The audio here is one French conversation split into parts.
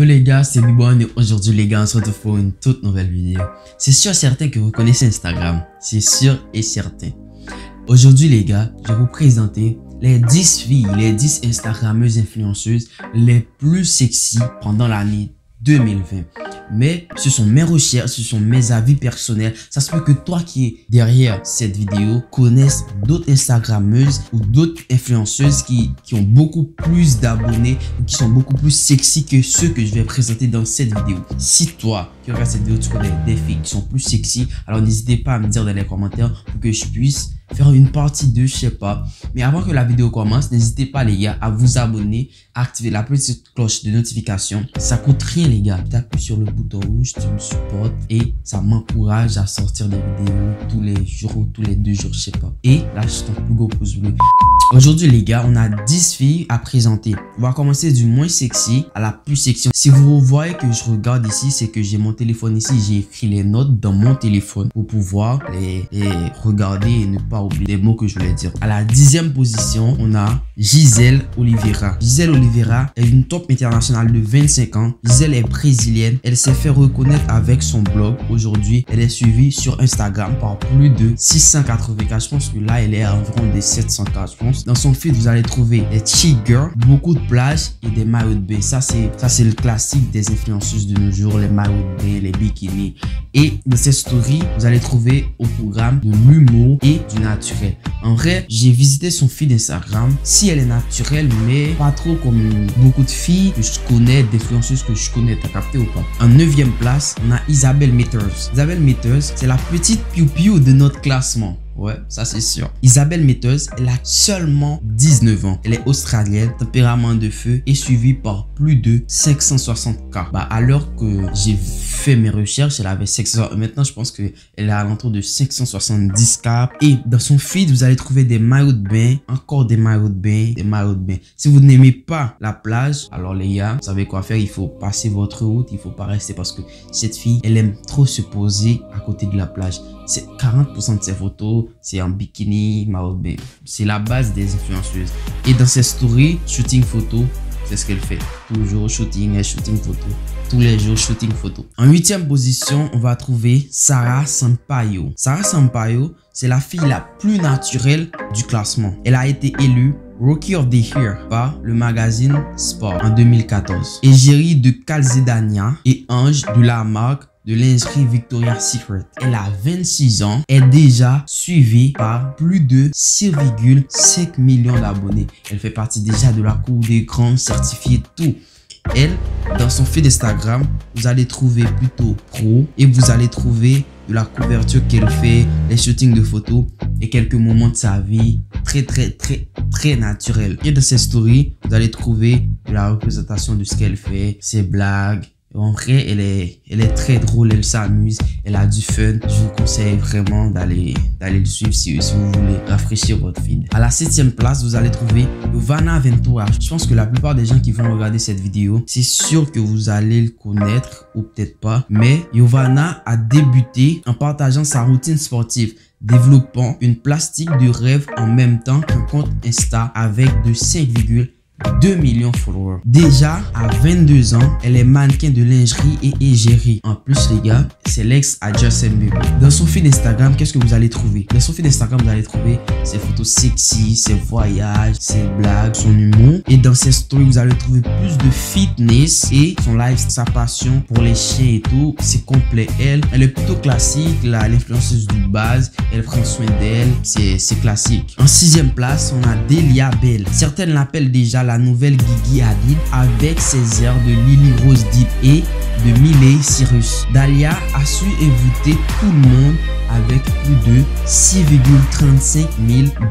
Yo les gars, c'est Bibon et aujourd'hui les gars, on se retrouve pour une toute nouvelle vidéo. C'est sûr et certain que vous connaissez Instagram, c'est sûr et certain. Aujourd'hui les gars, je vais vous présenter les 10 filles, les 10 Instagrammeuses influenceuses les plus sexy pendant l'année 2020. Mais ce sont mes recherches, ce sont mes avis personnels. Ça se peut que toi qui es derrière cette vidéo connaisses d'autres Instagrammeuses ou d'autres influenceuses qui ont beaucoup plus d'abonnés ou qui sont beaucoup plus sexy que ceux que je vais présenter dans cette vidéo. Si toi qui regardes cette vidéo, tu connais des filles qui sont plus sexy, alors n'hésitez pas à me dire dans les commentaires pour que je puisse faire une partie 2, je sais pas. Mais avant que la vidéo commence, n'hésitez pas les gars à vous abonner, à activer la petite cloche de notification. Ça coûte rien les gars. T'appuies sur le bouton rouge, tu me supportes et ça m'encourage à sortir des vidéos tous les jours ou tous les 2 jours, je sais pas. Et lâche ton plus gros pouce bleu. Aujourd'hui les gars, on a 10 filles à présenter. On va commencer du moins sexy à la plus sexy. Si vous voyez que je regarde ici, c'est que j'ai mon téléphone ici. J'ai écrit les notes dans mon téléphone pour pouvoir les regarder et ne pas oublier les mots que je voulais dire. À la 10e position, on a Gisèle Oliveira. Gisèle Oliveira est une top internationale de 25 ans. Gisèle est brésilienne. Elle s'est fait reconnaître avec son blog. Aujourd'hui, elle est suivie sur Instagram par plus de 684. Je pense que là, elle est à environ des 704, je pense. Dans son feed, vous allez trouver des chick girls, beaucoup de plages et des maillots de bain. Ça, c'est le classique des influenceuses de nos jours, les maillots de bain, les bikinis. Et dans cette story, vous allez trouver au programme de l'humour et du naturel. En vrai, j'ai visité son feed Instagram. Si elle est naturelle, mais pas trop comme beaucoup de filles que je connais, d'influenceuses que je connais. T'as capté ou pas? En 9e place, on a Isabelle Metters. Isabelle Metters, c'est la petite piou-piou de notre classement. Ouais, ça c'est sûr. Isabelle Metters, elle a seulement 19 ans. Elle est australienne, tempérament de feu et suivie par plus de 560K. Bah, alors que j'ai fait mes recherches, elle avait 600. Maintenant, je pense qu'elle est à l'entour de 570K. Et dans son feed, vous allez trouver des maillots de bain, encore des maillots de bain, des maillots de bain. Si vous n'aimez pas la plage, alors les gars, vous savez quoi faire. Il faut passer votre route, il faut pas rester parce que cette fille, elle aime trop se poser à côté de la plage. C'est 40% de ses photos, c'est en bikini, maillot de bain. C'est la base des influenceuses. Et dans ses stories, shooting photo, c'est ce qu'elle fait. Toujours shooting et shooting photo. Tous les jours, shooting photo. En 8e position, on va trouver Sarah Sampaio. Sarah Sampaio, c'est la fille la plus naturelle du classement. Elle a été élue Rookie of the Year par le magazine Sport en 2014. Égérie de Calzedania et Ange de la marque de lingerie Victoria's Secret. Elle a 26 ans, est déjà suivie par plus de 6,5 millions d'abonnés. Elle fait partie déjà de la cour des grands certifiés tout. Elle, dans son feed Instagram, vous allez trouver plutôt pro et vous allez trouver de la couverture qu'elle fait, les shootings de photos et quelques moments de sa vie très naturels. Et dans ses stories, vous allez trouver de la représentation de ce qu'elle fait, ses blagues. En vrai, elle est très drôle, elle s'amuse, elle a du fun. Je vous conseille vraiment d'aller le suivre si vous voulez rafraîchir votre feed. À la 7e place, vous allez trouver Giovanna Ventura. Je pense que la plupart des gens qui vont regarder cette vidéo, c'est sûr que vous allez le connaître ou peut-être pas. Mais Giovanna a débuté en partageant sa routine sportive, développant une plastique de rêve en même temps qu'un compte Insta avec de 5,2 millions de followers. Déjà, à 22 ans, elle est mannequin de lingerie et égérie. En plus, les gars, c'est l'ex à Justin Bieber. Dans son feed Instagram, qu'est-ce que vous allez trouver? Dans son feed Instagram, vous allez trouver ses photos sexy, ses voyages, ses blagues, son humour. Et dans ses stories, vous allez trouver plus de fitness et son live, sa passion pour les chiens et tout. C'est complet. Elle est plutôt classique, l'influenceuse de base. Elle prend soin d'elle. C'est classique. En 6e place, on a Delia Bell. Certaines l'appellent déjà la nouvelle Gigi Hadid avec ses airs de Lily Rose Depp et de Miley Cyrus. Dalia a su inviter tout le monde avec plus de 6,35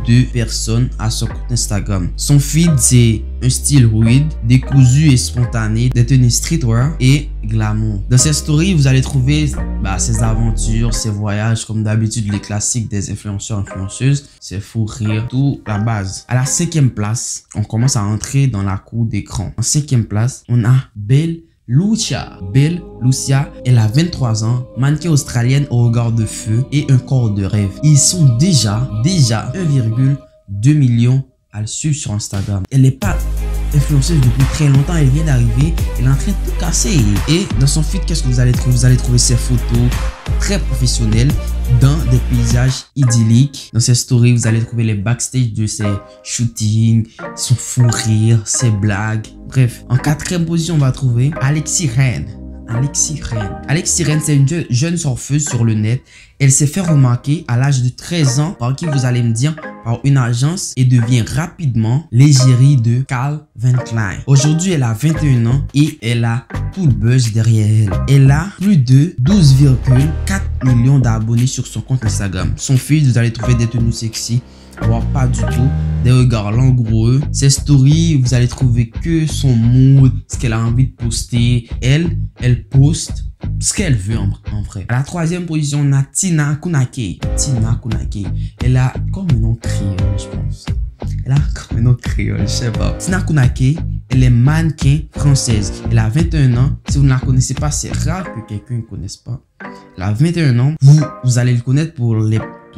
000 personnes à son compte Instagram. Son feed, c'est un style rude, décousu et spontané, des tenues streetwear et glamour. Dans ses stories, vous allez trouver ses aventures, ses voyages, comme d'habitude les classiques des influenceurs, influenceuses, ses fous rires, tout la base. À la 5e place, on commence à entrer dans la cour d'écran. En 5e place, on a Belle Lucia. Belle Lucia, elle a 23 ans, mannequin australienne au regard de feu et un corps de rêve. Ils sont déjà 1,2 million à le suivre sur Instagram. Elle n'est pas influenceuse depuis très longtemps. Elle vient d'arriver. Elle est en train de tout casser. Et dans son feed, qu'est-ce que vous allez trouver? Vous allez trouver ses photos très professionnelles dans des paysages idylliques. Dans ses stories, vous allez trouver les backstage de ses shootings, son fou rire, ses blagues. Bref, en 4e position, on va trouver Alexis Ren. Alexis Ren, c'est une jeune surfeuse sur le net. Elle s'est fait remarquer à l'âge de 13 ans par qui, vous allez me dire, par une agence, et devient rapidement l'égérie de Calvin Klein. Aujourd'hui, elle a 21 ans et elle a tout le buzz derrière elle. Elle a plus de 12,4 millions d'abonnés sur son compte Instagram. Son feed, vous allez trouver des tenues sexy, voire pas du tout, des regards langoureux. Ses stories, vous allez trouver que son mood, ce qu'elle a envie de poster. Elle poste ce qu'elle veut en vrai. À la 3e position, on a Tina Kunake. Elle a comme un nom créole, je pense. Je sais pas. Tina Kunake, elle est mannequin française. Elle a 21 ans. Si vous ne la connaissez pas, c'est rare que quelqu'un ne connaisse pas. Elle a 21 ans. Vous allez le connaître pour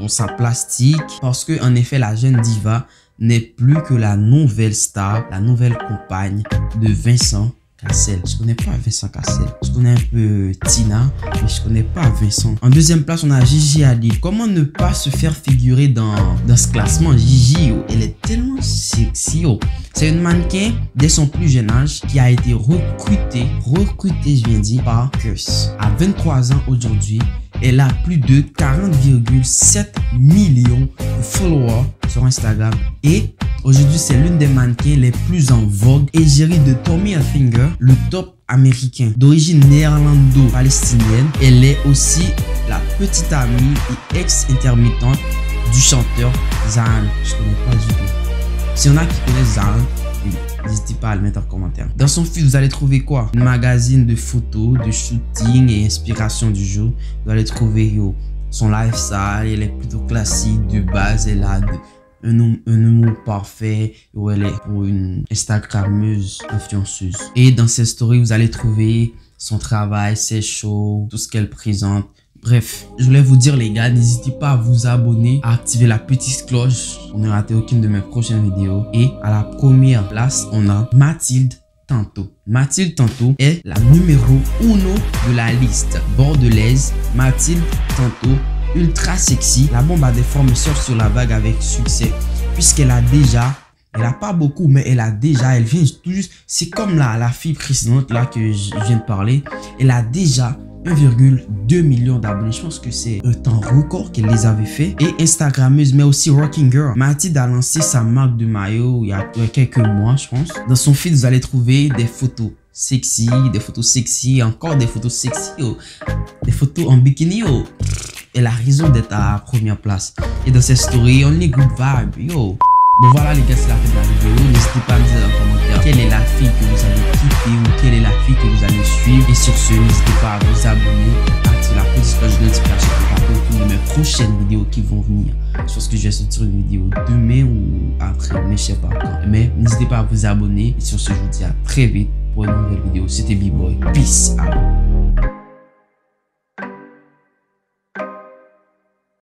sa plastique, parce que en effet, la jeune diva n'est plus que la nouvelle star, la nouvelle compagne de Vincent Cassel. Je connais pas Vincent Cassel. Je connais un peu Tina, mais je connais pas Vincent. En 2e place, on a Gigi Hadid. Comment ne pas se faire figurer dans ce classement? Gigi, elle est tellement sexy. C'est une mannequin dès son plus jeune âge qui a été recrutée, je viens de dire, par Curse. À 23 ans aujourd'hui, elle a plus de 40,7 millions de followers sur Instagram. Et aujourd'hui, c'est l'une des mannequins les plus en vogue, égérie de Tommy Hilfiger, le top américain d'origine néerlando-palestinienne. Elle est aussi la petite amie et ex-intermittente du chanteur Zahan. Je connais pas du tout. S'il y en a qui connaissent Zahan, n'hésitez pas à le mettre en commentaire. Dans son feed, vous allez trouver quoi? Un magazine de photos, de shooting et inspiration du jour. Vous allez trouver son lifestyle. Elle est plutôt classique de base. Elle a un humour parfait. Elle est pour une Instagrammeuse influenceuse. Et dans ses stories, vous allez trouver son travail, ses shows, tout ce qu'elle présente. Bref, je voulais vous dire les gars, n'hésitez pas à vous abonner, à activer la petite cloche pour ne rater aucune de mes prochaines vidéos. Et à la première place, on a Mathilde Tanto. Mathilde Tanto est la numéro 1 de la liste bordelaise. Mathilde Tanto, ultra sexy. La bombe a des formes surf sur la vague avec succès, puisqu'elle a déjà... Elle a pas beaucoup, mais elle vient tout juste. C'est comme la fille précédente là que je viens de parler. Elle a déjà 1,2 million d'abonnés. Je pense que c'est un temps record qu'elle les avait fait. Et Instagrammeuse, mais aussi Rocking Girl. Mathilde a lancé sa marque de maillot il y a quelques mois, je pense. Dans son feed, vous allez trouver des photos sexy, encore des photos sexy, des photos en bikini. Elle a raison d'être à la première place. Et dans ses stories, only good vibe, Bon voilà les gars, c'est la fin de la vidéo. N'hésitez pas à me dire dans les commentaires quelle est la fille que vous avez kiffé ou quelle est la fille que vous allez suivre. Et sur ce, n'hésitez pas à vous abonner, à activer la petite cloche de notification pour rater aucune de mes prochaines vidéos qui vont venir. Je pense que je vais sortir une vidéo demain ou après, mais je sais pas quand. Mais n'hésitez pas à vous abonner. Et sur ce, je vous dis à très vite pour une nouvelle vidéo. C'était B-Boy. Peace out.